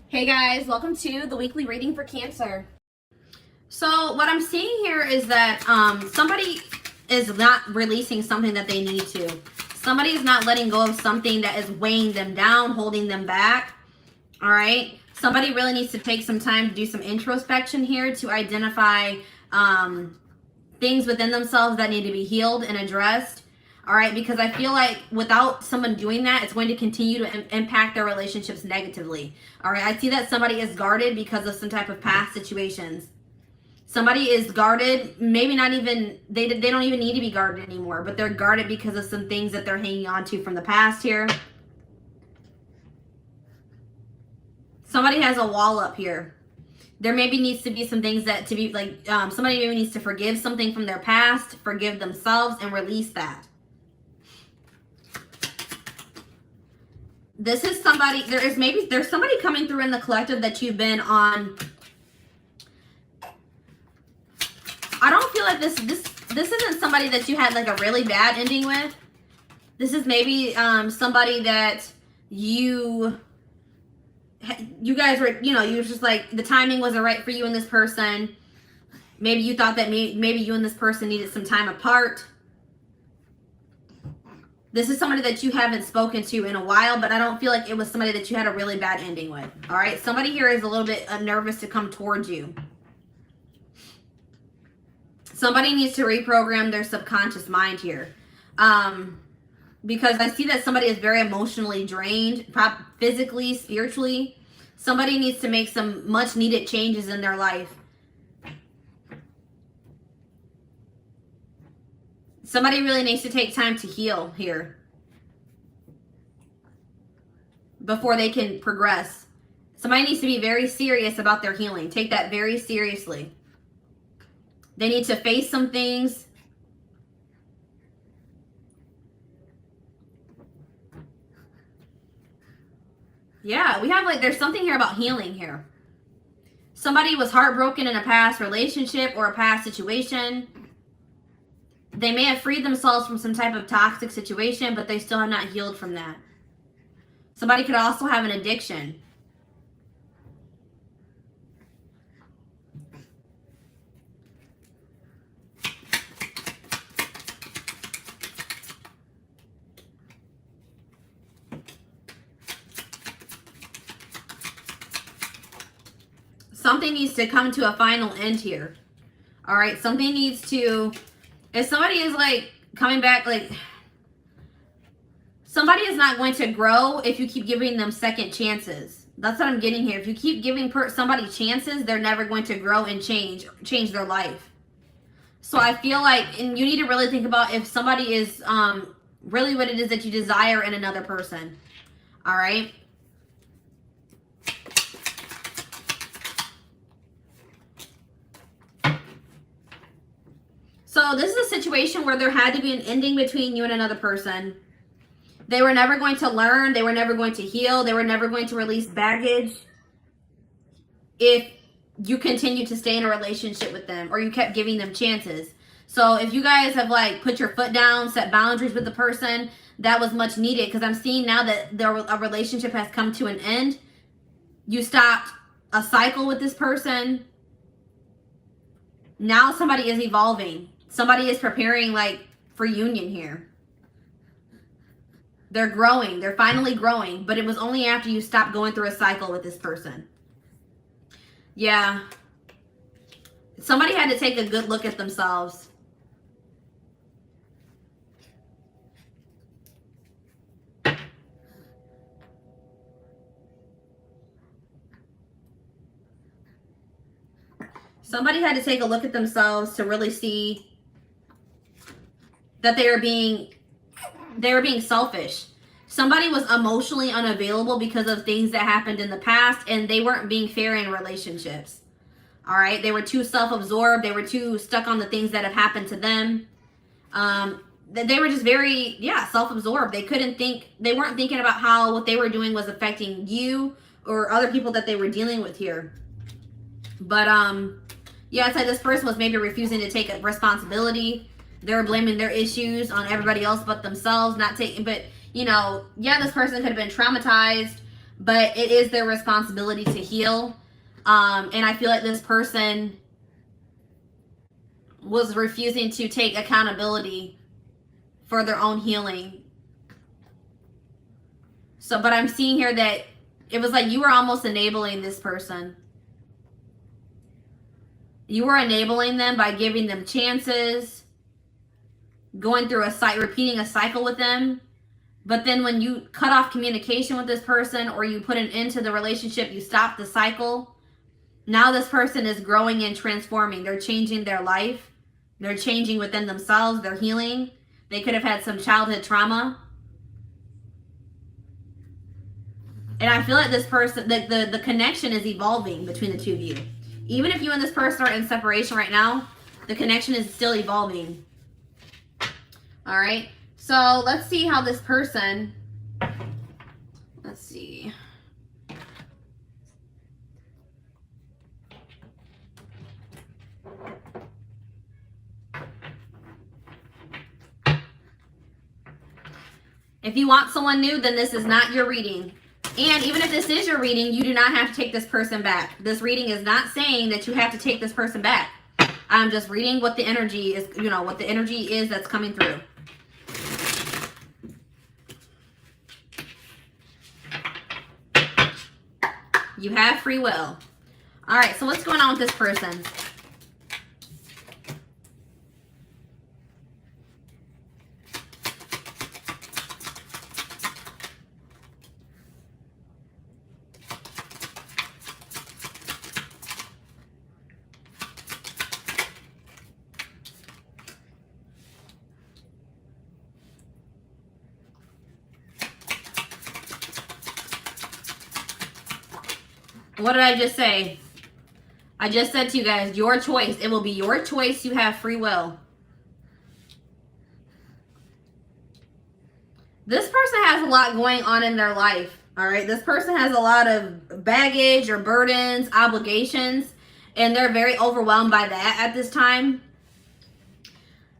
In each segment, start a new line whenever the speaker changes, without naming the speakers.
Hey guys, welcome to the weekly reading for Cancer. So what I'm seeing here is that somebody is not releasing something that they need to. Somebody is not letting go of something that is weighing them down, holding them back. All right. Somebody really needs to take some time to do some introspection here to identify things within themselves that need to be healed and addressed. All right, because I feel like without someone doing that, it's going to continue to impact their relationships negatively. All right, I see that somebody is guarded because of some type of past situations. Somebody is guarded, maybe not even, they don't even need to be guarded anymore, but they're guarded because of some things that they're hanging on to from the past here. Somebody has a wall up here. There maybe needs to be some things that to be like, somebody maybe needs to forgive something from their past, forgive themselves, and release that. This is somebody, there's somebody coming through in the collective that you've been on. I don't feel like this isn't somebody that you had like a really bad ending with. This is maybe somebody that you guys were, you were just like, the timing wasn't right for you and this person. Maybe you thought that maybe you and this person needed some time apart. This is somebody that you haven't spoken to in a while, but I don't feel like it was somebody that you had a really bad ending with. All right. Somebody here is a little bit nervous to come towards you. Somebody needs to reprogram their subconscious mind here. Because I see that somebody is very emotionally drained, physically, spiritually. Somebody needs to make some much needed changes in their life. Somebody really needs to take time to heal here before they can progress. Somebody needs to be very serious about their healing. Take that very seriously. They need to face some things. Yeah, we have like, there's something here about healing here. Somebody was heartbroken in a past relationship or a past situation. They may have freed themselves from some type of toxic situation, but they still have not healed from that. Somebody could also have an addiction. Something needs to come to a final end here. All right, something needs to... If somebody is like coming back, like somebody is not going to grow if you keep giving them second chances. That's what I'm getting here. If you keep giving somebody chances, they're never going to grow and change their life. So I feel like, and you need to really think about if somebody is really what it is that you desire in another person. All right. So this is a situation where there had to be an ending between you and another person. They were never going to learn. They were never going to heal. They were never going to release baggage if you continue to stay in a relationship with them or you kept giving them chances. So if you guys have like put your foot down, set boundaries with the person, that was much needed, because I'm seeing now that a relationship has come to an end. You stopped a cycle with this person. Now somebody is evolving. Somebody is preparing like for union here. They're growing. They're finally growing. But it was only after you stopped going through a cycle with this person. Yeah. Somebody had to take a good look at themselves. Somebody had to take a look at themselves to really see that they were being selfish. Somebody was emotionally unavailable because of things that happened in the past, and they weren't being fair in relationships. All right. They were too self-absorbed. They were too stuck on the things that have happened to them. They were just very, self-absorbed. They weren't thinking about how what they were doing was affecting you or other people that they were dealing with here. But, it's like this person was maybe refusing to take responsibility. They were blaming their issues on everybody else but themselves, this person could have been traumatized. but it is their responsibility to heal. And I feel like this person was refusing to take accountability for their own healing. So, but I'm seeing here that it was like you were almost enabling this person. You were enabling them by giving them chances, going through repeating a cycle with them. But then when you cut off communication with this person, or you put an end to the relationship, you stop the cycle. Now this person is growing and transforming. They're changing their life. They're changing within themselves. They're healing. They could have had some childhood trauma. And I feel like this person, the connection is evolving between the two of you. Even if you and this person are in separation right now, the connection is still evolving. All right. So let's see how this person, let's see. If you want someone new, then this is not your reading. And even if this is your reading, you do not have to take this person back. This reading is not saying that you have to take this person back. I'm just reading what the energy is, you know, what the energy is that's coming through. You have free will. All right, so what's going on with this person? What did I just say? I just said to you guys, your choice. It will be your choice. You have free will. This person has a lot going on in their life. All right. This person has a lot of baggage or burdens, obligations, and they're very overwhelmed by that at this time.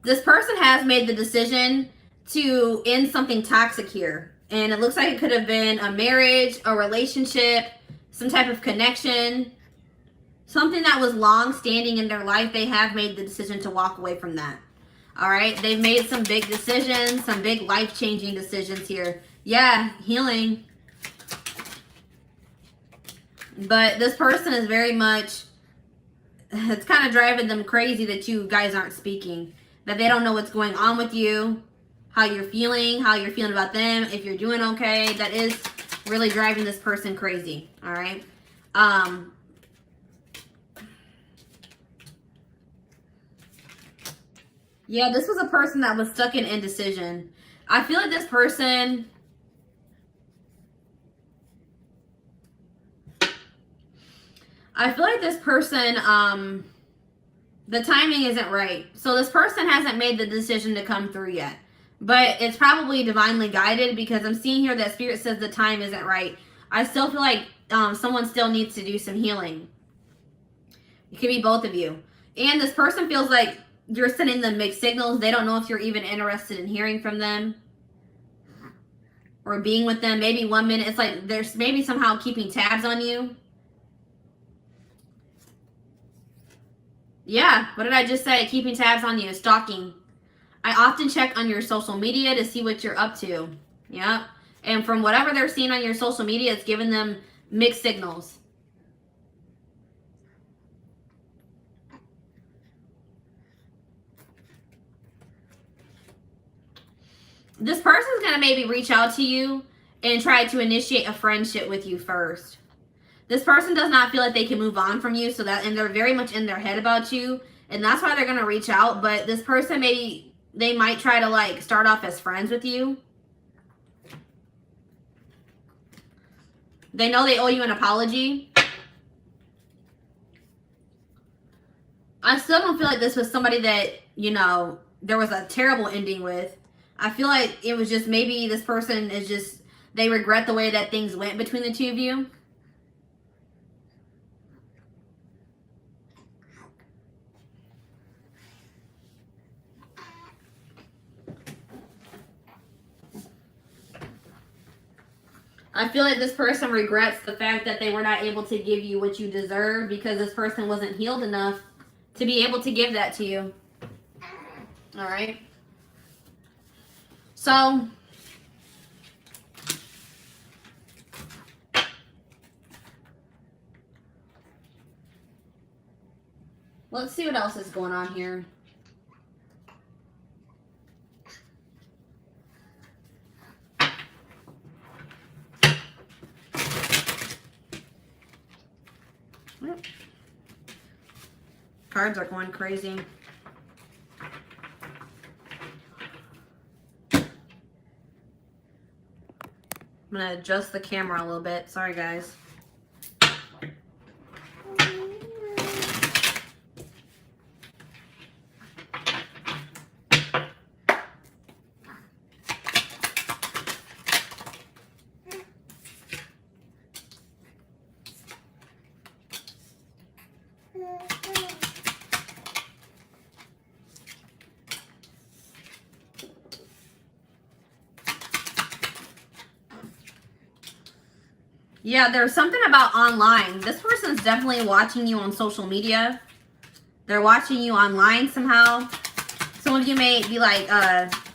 This person has made the decision to end something toxic here. And it looks like it could have been a marriage, a relationship, some type of connection, something that was long standing in their life. They have made the decision to walk away from that. All right. They've made some big decisions, some big life-changing decisions here. Yeah, healing. But this person is very much, it's kind of driving them crazy that you guys aren't speaking, that they don't know what's going on with you, how you're feeling about them, if you're doing okay. That is really driving this person crazy. All right. Yeah, this was a person that was stuck in indecision. I feel like this person, the timing isn't right. So this person hasn't made the decision to come through yet. But it's probably divinely guided, because I'm seeing here that Spirit says the time isn't right. I still feel like someone still needs to do some healing. It could be both of you. And this person feels like you're sending them mixed signals. They don't know if you're even interested in hearing from them or being with them. Maybe 1 minute, it's like there's maybe somehow keeping tabs on you. Yeah, what did I just say? Keeping tabs on you, stalking. I often check on your social media to see what you're up to. Yep. And from whatever they're seeing on your social media, it's giving them mixed signals. This person's going to maybe reach out to you and try to initiate a friendship with you first. This person does not feel like they can move on from you, and they're very much in their head about you, and that's why they're going to reach out. But this person they might try to like start off as friends with you. They know they owe you an apology. I still don't feel like this was somebody that, you know, there was a terrible ending with. I feel like it was just maybe this person is just, they regret the way that things went between the two of you. I feel like this person regrets the fact that they were not able to give you what you deserve because this person wasn't healed enough to be able to give that to you. All right. So let's see what else is going on here. Cards are going crazy. I'm going to adjust the camera a little bit. Sorry, guys. Yeah, there's something about online. This person's definitely watching you on social media. They're watching you online somehow. Some of you may be like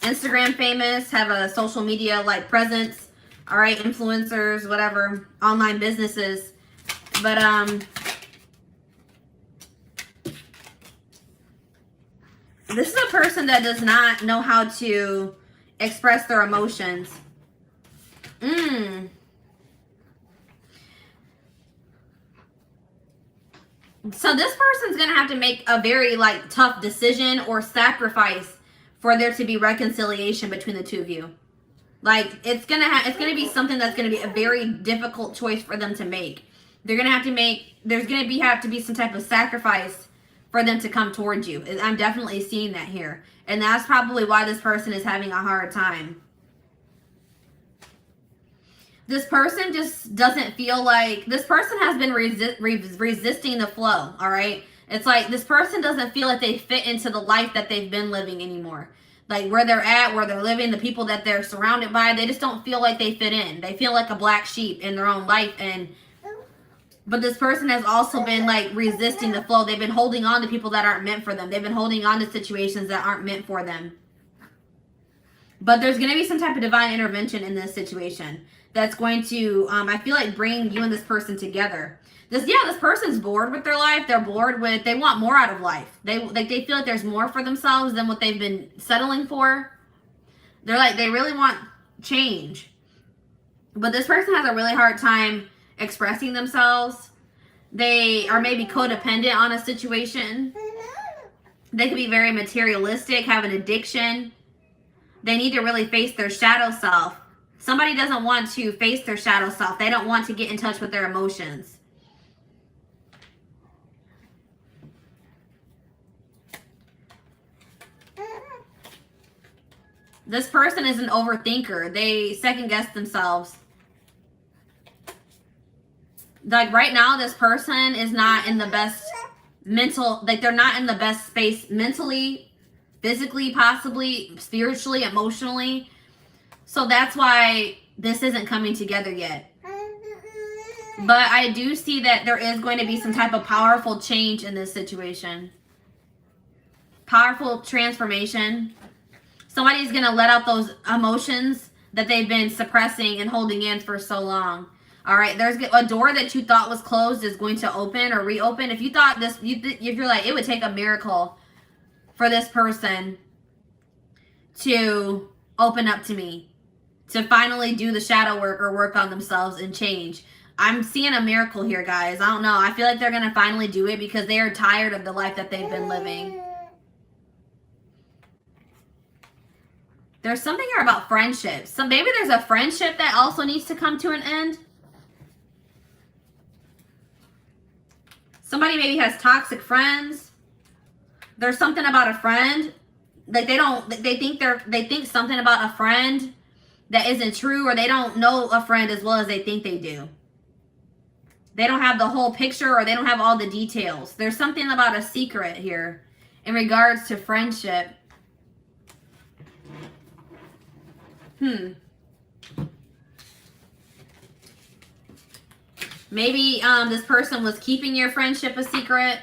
Instagram famous, have a social media like presence. All right, influencers, whatever, online businesses. But this is a person that does not know how to express their emotions. So this person's going to have to make a very like tough decision or sacrifice for there to be reconciliation between the two of you. Like it's going to be something that's going to be a very difficult choice for them to make. They're going to have to make, there's going to have to be some type of sacrifice for them to come towards you. I'm definitely seeing that here. And that's probably why this person is having a hard time. This person just doesn't feel like, this person has been resisting the flow, all right? It's like this person doesn't feel like they fit into the life that they've been living anymore. Like where they're at, where they're living, the people that they're surrounded by, they just don't feel like they fit in. They feel like a black sheep in their own life. But this person has also been like resisting the flow. They've been holding on to people that aren't meant for them. They've been holding on to situations that aren't meant for them. But there's going to be some type of divine intervention in this situation that's going to, I feel like, bring you and this person together. This person's bored with their life. They're bored with, they want more out of life. They feel like there's more for themselves than what they've been settling for. They're like, they really want change. But this person has a really hard time expressing themselves. They are maybe codependent on a situation. They could be very materialistic, have an addiction. They need to really face their shadow self. Somebody doesn't want to face their shadow self. They don't want to get in touch with their emotions. This person is an overthinker. They second guess themselves. Like right now, this person is not in the best mental, like they're not in the best space mentally, physically, possibly, spiritually, emotionally. So that's why this isn't coming together yet. But I do see that there is going to be some type of powerful change in this situation. Powerful transformation. Somebody's going to let out those emotions that they've been suppressing and holding in for so long. All right, there's a door that you thought was closed is going to open or reopen. If you thought this, if you're like, it would take a miracle for this person to open up to me, to finally do the shadow work or work on themselves and change. I'm seeing a miracle here, guys. I don't know. I feel like they're going to finally do it because they are tired of the life that they've been living. There's something here about friendships. So maybe there's a friendship that also needs to come to an end. Somebody maybe has toxic friends. There's something about a friend. Like they think something about a friend that isn't true, or they don't know a friend as well as they think they do. They don't have the whole picture, or they don't have all the details. There's something about a secret here in regards to friendship. Maybe this person was keeping your friendship a secret.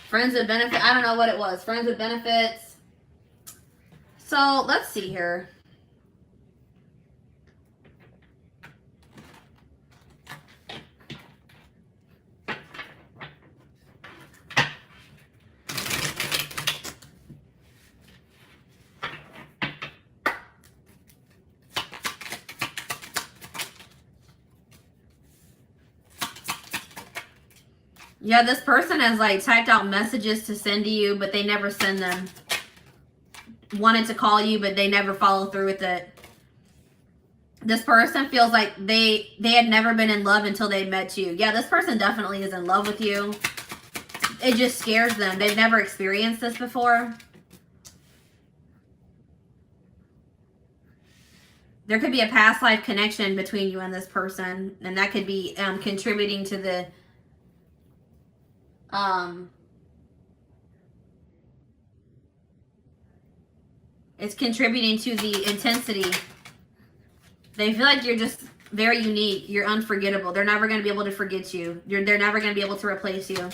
Friends with benefits. I don't know what it was. Friends with benefits. So let's see here. Yeah, this person has like typed out messages to send to you, but they never send them. Wanted to call you, but they never follow through with it. This person feels like they had never been in love until they met you. Yeah, this person definitely is in love with you. It just scares them. They've never experienced this before. There could be a past life connection between you and this person, and that could be contributing to the it's contributing to the intensity. They feel like you're just very unique. You're unforgettable. They're never going to be able to forget you. They're never going to be able to replace you.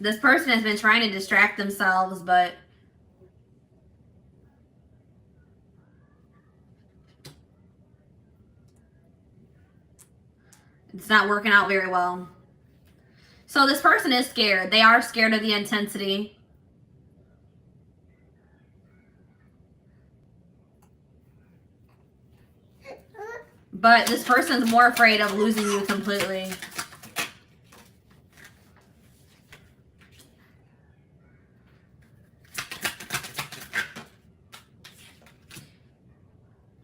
This person has been trying to distract themselves, but it's not working out very well. So this person is scared. They are scared of the intensity. But this person's more afraid of losing you completely.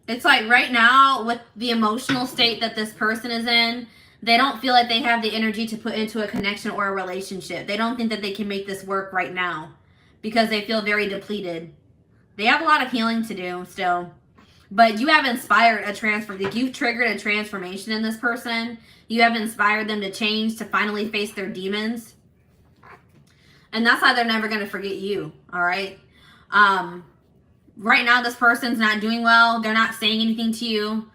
It's like right now, with the emotional state that this person is in, they don't feel like they have the energy to put into a connection or a relationship. They don't think that they can make this work right now because they feel very depleted. They have a lot of healing to do still. But you have inspired a transfer. Like, you've triggered a transformation in this person. You have inspired them to change, to finally face their demons. And that's why they're never going to forget you, all right? Right now, this person's not doing well. They're not saying anything to you.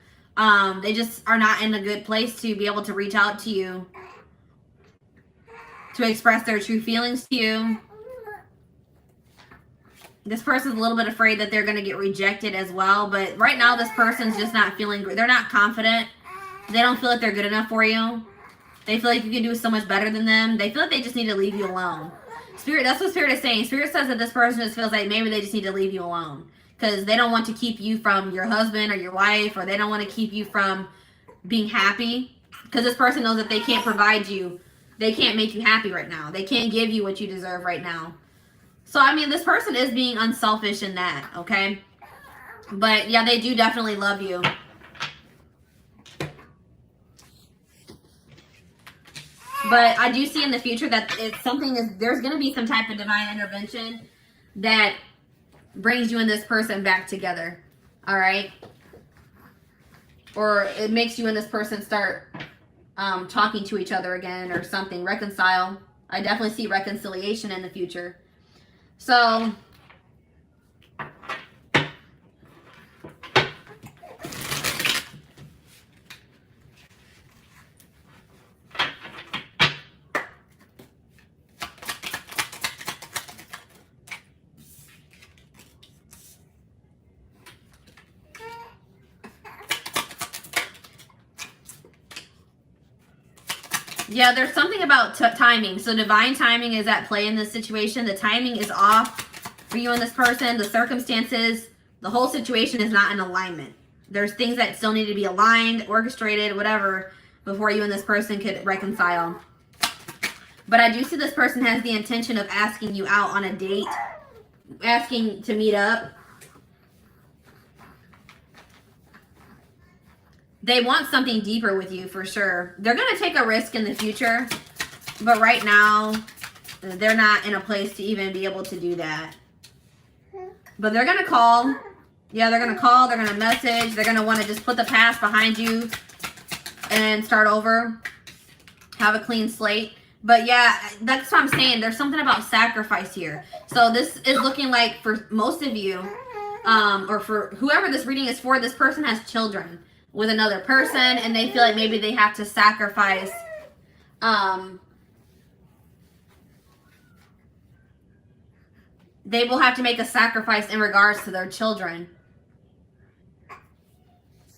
They just are not in a good place to be able to reach out to you, to express their true feelings to you. This person's a little bit afraid that they're going to get rejected as well. But right now, this person's just not feeling great. They're not confident. They don't feel like they're good enough for you. They feel like you can do so much better than them. They feel like they just need to leave you alone. Spirit, that's what Spirit is saying. Spirit says that this person just feels like maybe they just need to leave you alone. Because they don't want to keep you from your husband or your wife, or they don't want to keep you from being happy. Because this person knows that they can't provide you. They can't make you happy right now. They can't give you what you deserve right now. So, I mean, this person is being unselfish in that, okay? But, yeah, they do definitely love you. But I do see in the future that it's there's going to be some type of divine intervention that brings you and this person back together, all right? Or it makes you and this person start talking to each other again or something, reconcile. I definitely see reconciliation in the future. So, yeah, there's something about timing. So divine timing is at play in this situation. The timing is off for you and this person. The circumstances, the whole situation is not in alignment. There's things that still need to be aligned, orchestrated, whatever, before you and this person could reconcile. But I do see this person has the intention of asking you out on a date, asking to meet up. They want something deeper with you for sure. They're going to take a risk in the future, but right now, they're not in a place to even be able to do that. But they're going to call. Yeah, they're going to call. They're going to message. They're going to want to just put the past behind you and start over. Have a clean slate. But yeah, that's what I'm saying. There's something about sacrifice here. So this is looking like for most of you, or for whoever this reading is for, this person has children. with another person, and they feel like maybe they have to sacrifice they will have to make a sacrifice in regards to their children.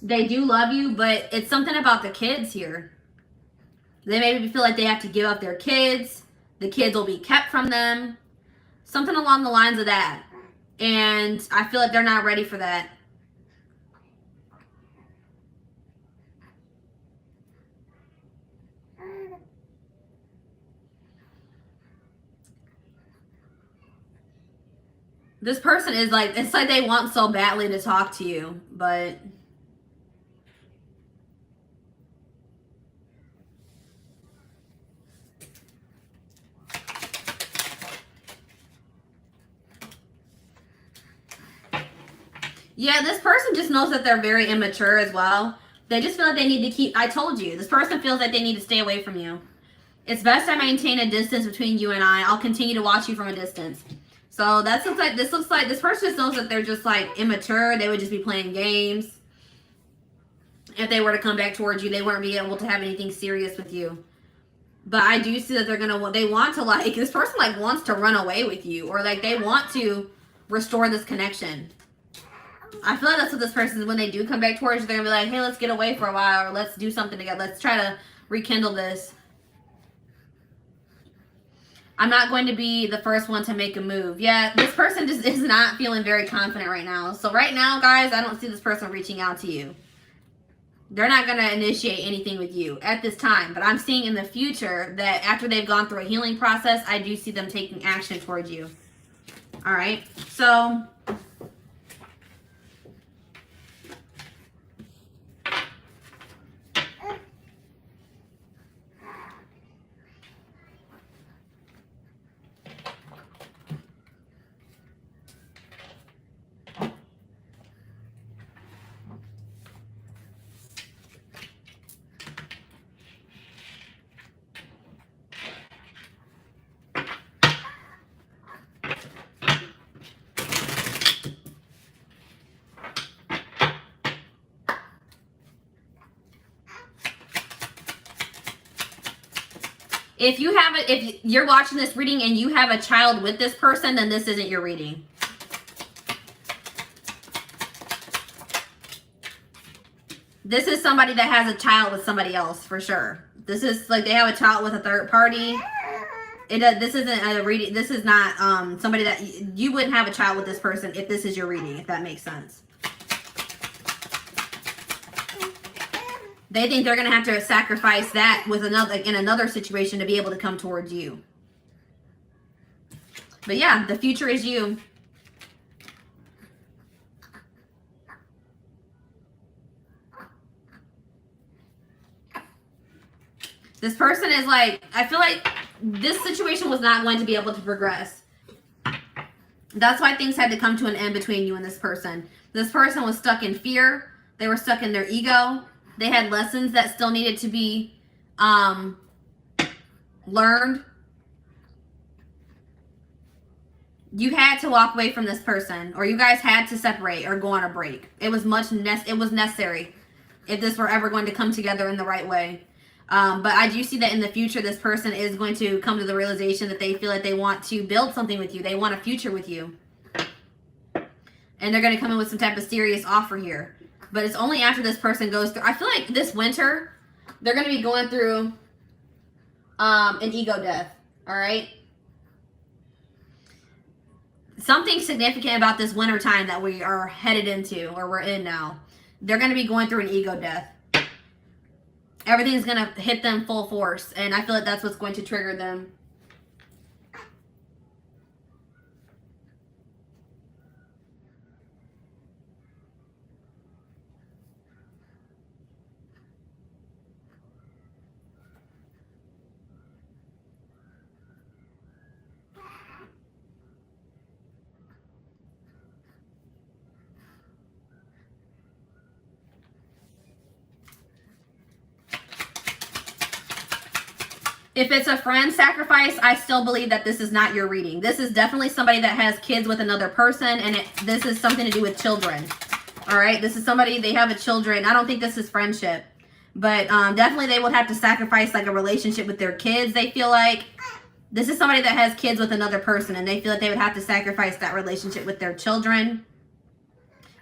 They do love you, but it's something about the kids here. They maybe feel like they have to give up their kids. The kids will be kept from them. Something along the lines of that. And I feel like they're not ready for that. This person is like, it's like they want so badly to talk to you, but yeah, this person just knows that they're very immature as well. They just feel like they need to keep, I told you, this person feels like they need to stay away from you. It's best I maintain a distance between you and I. I'll continue to watch you from a distance. So that looks like this person just knows that they're just like immature. They would just be playing games. If they were to come back towards you, they wouldn't be able to have anything serious with you. But I do see that they want to like, this person like wants to run away with you, or like they want to restore this connection. I feel like that's what this person is. When they do come back towards you, they're gonna be like, hey, let's get away for a while, or let's do something together. Let's try to rekindle this. I'm not going to be the first one to make a move. Yeah, this person just is not feeling very confident right now. So right now, guys, I don't see this person reaching out to you. They're not going to initiate anything with you at this time. But I'm seeing in the future that after they've gone through a healing process, I do see them taking action towards you. All right. So if you're watching this reading and you have a child with this person, then this isn't your reading. This is somebody that has a child with somebody else for sure. This is like they have a child with a third party. This isn't a reading. This is not somebody that you wouldn't have a child with this person if this is your reading, if that makes sense. They think they're going to have to sacrifice that with in another situation to be able to come towards you. But yeah, the future is you. This person is like, I feel like this situation was not going to be able to progress. That's why things had to come to an end between you and this person. This person was stuck in fear. They were stuck in their ego. They had lessons that still needed to be learned. You had to walk away from this person, or you guys had to separate or go on a break. It was necessary if this were ever going to come together in the right way. But I do see that in the future, this person is going to come to the realization that they feel like they want to build something with you. They want a future with you. And they're going to come in with some type of serious offer here. But it's only after this person goes through. I feel like this winter, they're going to be going through an ego death. All right? Something significant about this winter time that we are headed into, or we're in now. They're going to be going through an ego death. Everything's going to hit them full force. And I feel like that's what's going to trigger them. If it's a friend sacrifice, I still believe that this is not your reading. This is definitely somebody that has kids with another person, and this is something to do with children. All right, this is somebody, they have a children. I don't think this is friendship, but definitely they would have to sacrifice like a relationship with their kids. They feel like this is somebody that has kids with another person, and they feel like they would have to sacrifice that relationship with their children.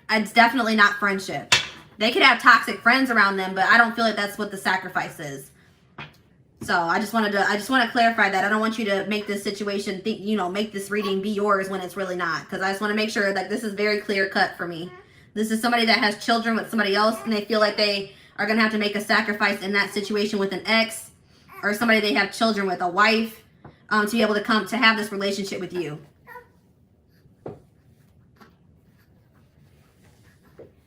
It's definitely not friendship. They could have toxic friends around them, but I don't feel like that's what the sacrifice is. So I just want to clarify that. I don't want you to make this situation think, make this reading be yours when it's really not, because I just want to make sure that this is very clear cut for me. This is somebody that has children with somebody else, and they feel like they are going to have to make a sacrifice in that situation with an ex, or somebody they have children with, a wife, to be able to come to have this relationship with you.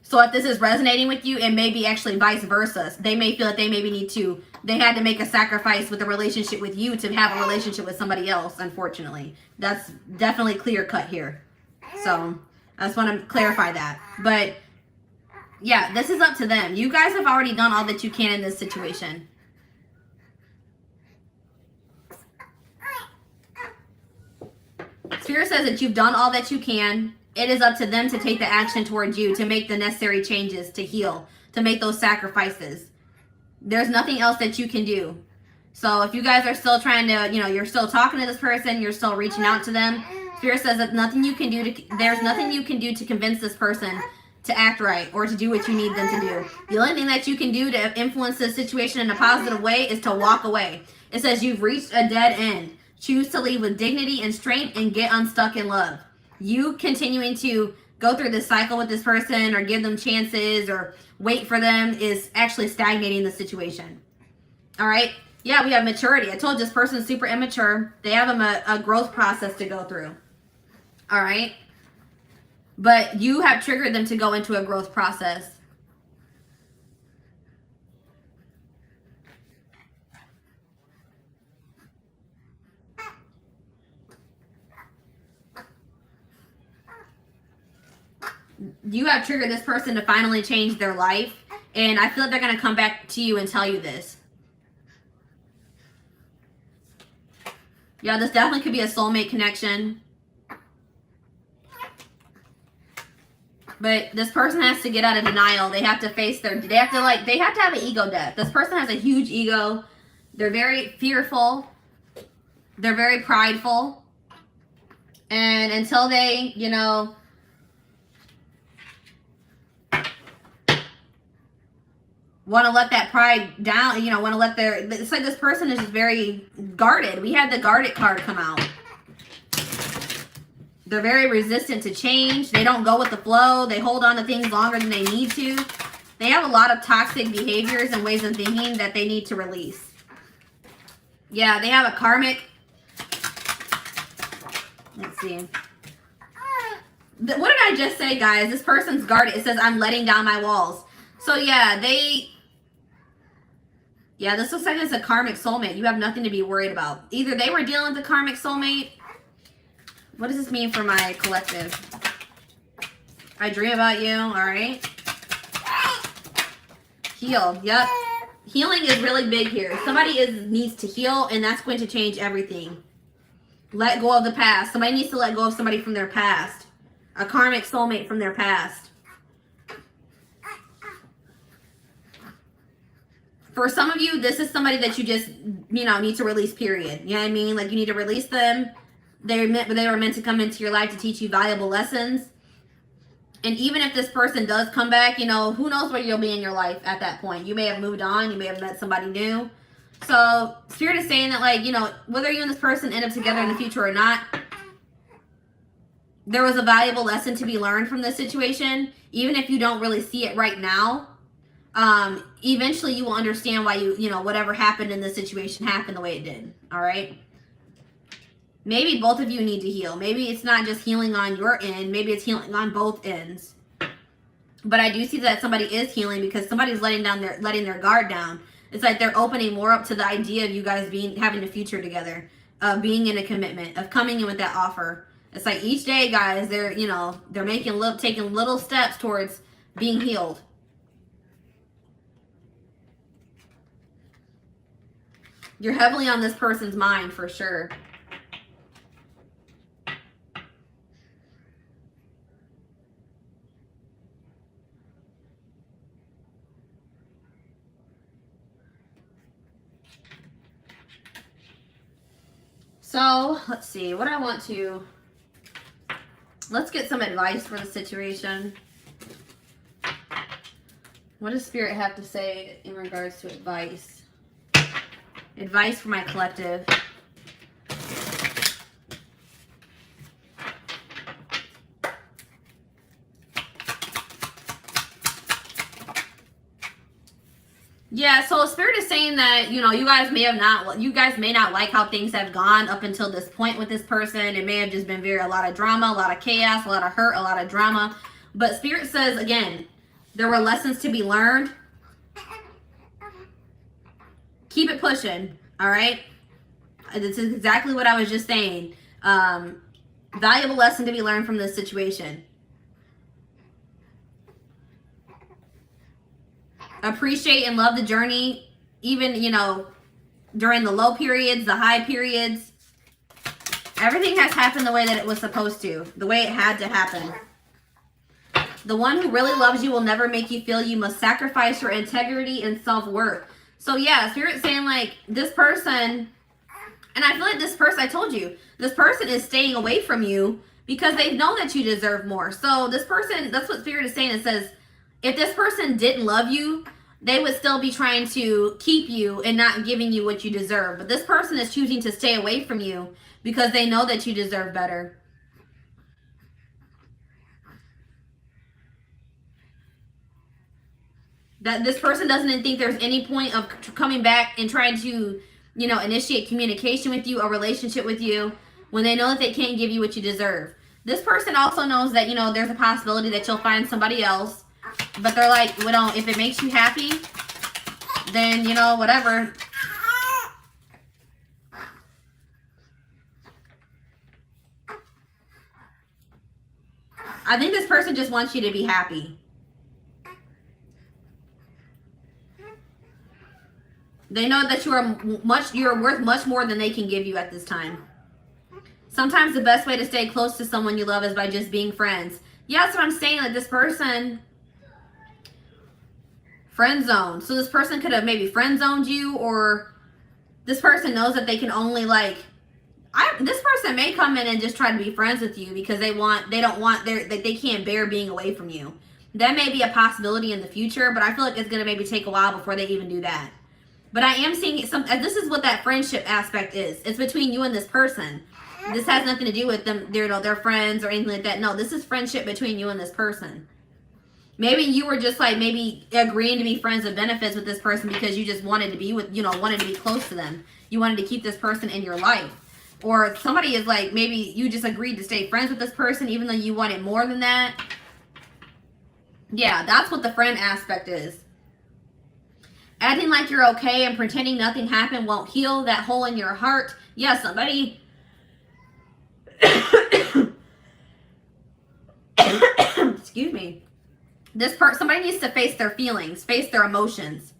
So if this is resonating with you, it may be actually vice versa. They may feel that they had to make a sacrifice with a relationship with you to have a relationship with somebody else, unfortunately. That's definitely clear cut here. So I just want to clarify that. But yeah, this is up to them. You guys have already done all that you can in this situation. Spirit says that you've done all that you can. It is up to them to take the action towards you, to make the necessary changes, to heal, to make those sacrifices. There's nothing else that you can do. So if you guys are still trying to, you're still talking to this person, you're still reaching out to them, Spirit says that there's nothing you can do to convince this person to act right or to do what you need them to do. The only thing that you can do to influence this situation in a positive way is to walk away. It says you've reached a dead end. Choose to leave with dignity and strength and get unstuck in love. You continuing to go through this cycle with this person or give them chances or wait for them is actually stagnating the situation. All right. Yeah, we have maturity. I told you this person is super immature. They have a growth process to go through. All right. But you have triggered them to go into a growth process. You have triggered this person to finally change their life. And I feel like they're going to come back to you and tell you this. Yeah, this definitely could be a soulmate connection. But this person has to get out of denial. They have to face they have to have an ego death. This person has a huge ego. They're very fearful. They're very prideful. And until they, want to let that pride down, want to let it's like this person is just very guarded. We had the guarded card come out. They're very resistant to change. They don't go with the flow. They hold on to things longer than they need to. They have a lot of toxic behaviors and ways of thinking that they need to release. Yeah, they have a karmic. Let's see. What did I just say, guys? This person's guarded. It says, I'm letting down my walls. So yeah, this looks like it's a karmic soulmate. You have nothing to be worried about. Either they were dealing with a karmic soulmate. What does this mean for my collective? I dream about you. All right. Heal. Yep. Healing is really big here. Somebody needs to heal, and that's going to change everything. Let go of the past. Somebody needs to let go of somebody from their past. A karmic soulmate from their past. For some of you, this is somebody that you just, need to release, period. You know what I mean? Like, you need to release them. They were meant to come into your life to teach you valuable lessons. And even if this person does come back, who knows where you'll be in your life at that point. You may have moved on. You may have met somebody new. So, Spirit is saying that, whether you and this person end up together in the future or not, there was a valuable lesson to be learned from this situation. Even if you don't really see it right now, eventually you will understand why whatever happened in this situation happened the way it did. All right. Maybe both of you need to heal. Maybe it's not just healing on your end. Maybe it's healing on both ends. But I do see that somebody is healing because somebody's letting their guard down. It's like they're opening more up to the idea of you guys having a future together, of being in a commitment, of coming in with that offer. It's like each day, guys, they're taking little steps towards being healed. You're heavily on this person's mind for sure. So, let's see. What I want to... Let's get some advice for the situation. What does Spirit have to say in regards to advice? Advice for my collective. Yeah, so Spirit is saying that, you know, you guys may not like how things have gone up until this point with this person. It may have just been a lot of drama, a lot of chaos, a lot of hurt, a lot of drama. But Spirit says, again, there were lessons to be learned. Keep it pushing, all right? This is exactly what I was just saying. Valuable lesson to be learned from this situation. Appreciate and love the journey, even, you know, during the low periods, the high periods. Everything has happened the way that it was supposed to, the way it had to happen. The one who really loves you will never make you feel you must sacrifice your integrity and self-worth. So yeah, Spirit's saying like this person, and I feel like this person, I told you, this person is staying away from you because they know that you deserve more. So this person, that's what Spirit is saying. It says, if this person didn't love you, they would still be trying to keep you and not giving you what you deserve. But this person is choosing to stay away from you because they know that you deserve better. That this person doesn't think there's any point of coming back and trying to, you know, initiate communication with you, a relationship with you, when they know that they can't give you what you deserve. This person also knows that, you know, there's a possibility that you'll find somebody else. But they're like, well, if it makes you happy, then, you know, whatever. I think this person just wants you to be happy. They know that you're worth much more than they can give you at this time. Sometimes the best way to stay close to someone you love is by just being friends. Yeah, that's what I'm saying. Like this person... friend zone. So this person could have maybe friend zoned you, or this person knows that they can only like, this person may come in and just try to be friends with you because they can't bear being away from you. That may be a possibility in the future, but I feel like it's going to maybe take a while before they even do that. But I am seeing this is what that friendship aspect is. It's between you and this person. This has nothing to do with them, their friends or anything like that. No, this is friendship between you and this person. Maybe you were just like maybe agreeing to be friends with benefits with this person because you just wanted to be wanted to be close to them. You wanted to keep this person in your life. Or somebody is like, maybe you just agreed to stay friends with this person even though you wanted more than that. Yeah, that's what the friend aspect is. Acting like you're okay and pretending nothing happened won't heal that hole in your heart. Yeah, somebody... Excuse me. Somebody needs to face their feelings, face their emotions.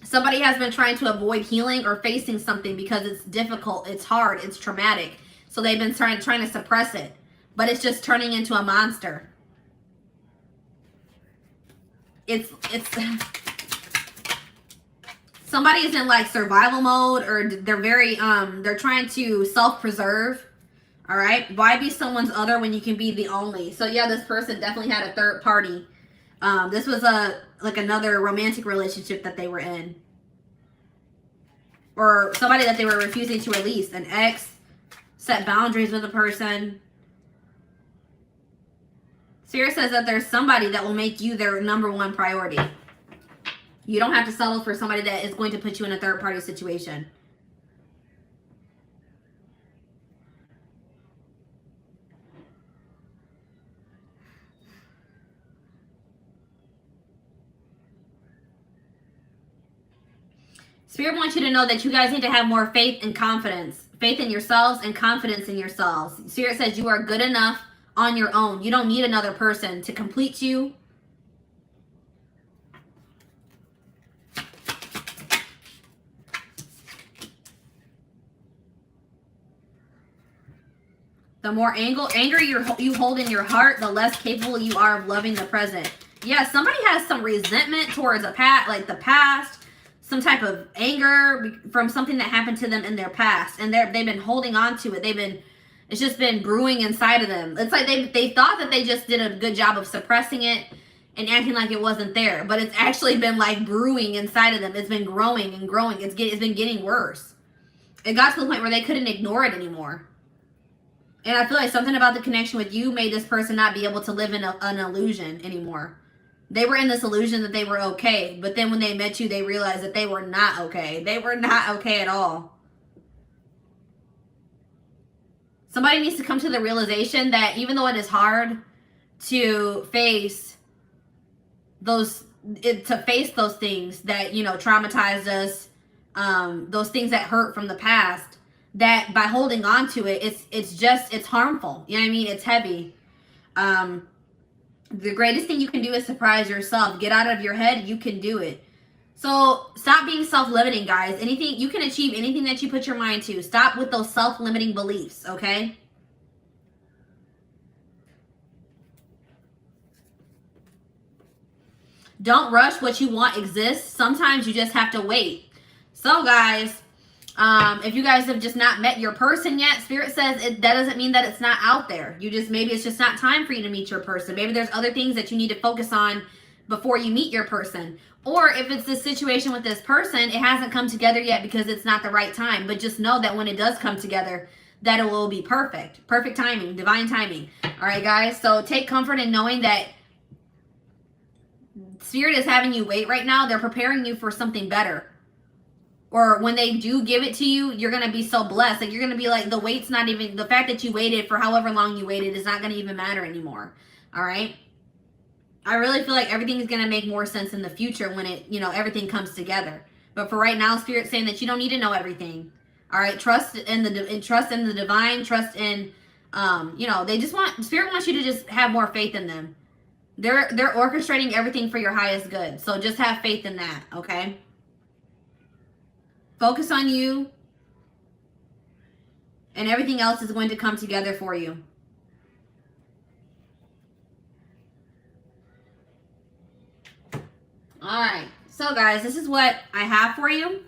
Somebody has been trying to avoid healing or facing something because it's difficult, it's hard, it's traumatic. So they've been trying to suppress it, but it's just turning into a monster. It's somebody is in like survival mode, or they're trying to self-preserve. All right, why be someone's other when you can be the only? So yeah, this person definitely had a third party. This was another romantic relationship that they were in, or somebody that they were refusing to release. An ex, set boundaries with a person. Spirit says that there's somebody that will make you their #1 priority. You don't have to settle for somebody that is going to put you in a third party situation. Spirit wants you to know that you guys need to have more faith and confidence. Faith in yourselves and confidence in yourselves. Spirit says you are good enough on your own. You don't need another person to complete you. The more anger you hold in your heart, the less capable you are of loving the present. Yeah, somebody has some resentment towards the past. some type of anger from something that happened to them in their past, and they've been holding on to it. It's just been brewing inside of them. It's like they thought that they just did a good job of suppressing it and acting like it wasn't there, but it's actually been like brewing inside of them. It's been growing and growing. It's been getting worse. It got to the point where they couldn't ignore it anymore. And I feel like something about the connection with you made this person not be able to live in an illusion anymore. They were in this illusion that they were okay, but then when they met you, they realized that they were not okay. They were not okay at all. Somebody needs to come to the realization that even though it is hard to face those things that, you know, traumatized us, those things that hurt from the past, that by holding on to it, it's harmful. You know what I mean? It's heavy. The greatest thing you can do is surprise yourself. Get out of your head. You can do it. So stop being self-limiting, guys. Anything you can achieve, anything that you put your mind to. Stop with those self-limiting beliefs, okay? Don't rush. What you want exists. Sometimes you just have to wait. So, guys, if you guys have just not met your person yet, Spirit says that doesn't mean that it's not out there. Maybe it's just not time for you to meet your person. Maybe there's other things that you need to focus on before you meet your person. Or if it's this situation with this person, it hasn't come together yet because it's not the right time. But just know that when it does come together, that it will be perfect. Perfect timing, divine timing. All right, guys. So take comfort in knowing that Spirit is having you wait right now. They're preparing you for something better. Or when they do give it to you, you're going to be so blessed. Like, you're going to be like, the wait's not even, the fact that you waited for however long you waited is not going to even matter anymore. All right? I really feel like everything is going to make more sense in the future when it, you know, everything comes together. But for right now, Spirit's saying that you don't need to know everything. All right? Trust in the divine, trust in, you know, Spirit wants you to just have more faith in them. They're orchestrating everything for your highest good. So just have faith in that, okay? Focus on you, and everything else is going to come together for you. All right. So, guys, this is what I have for you.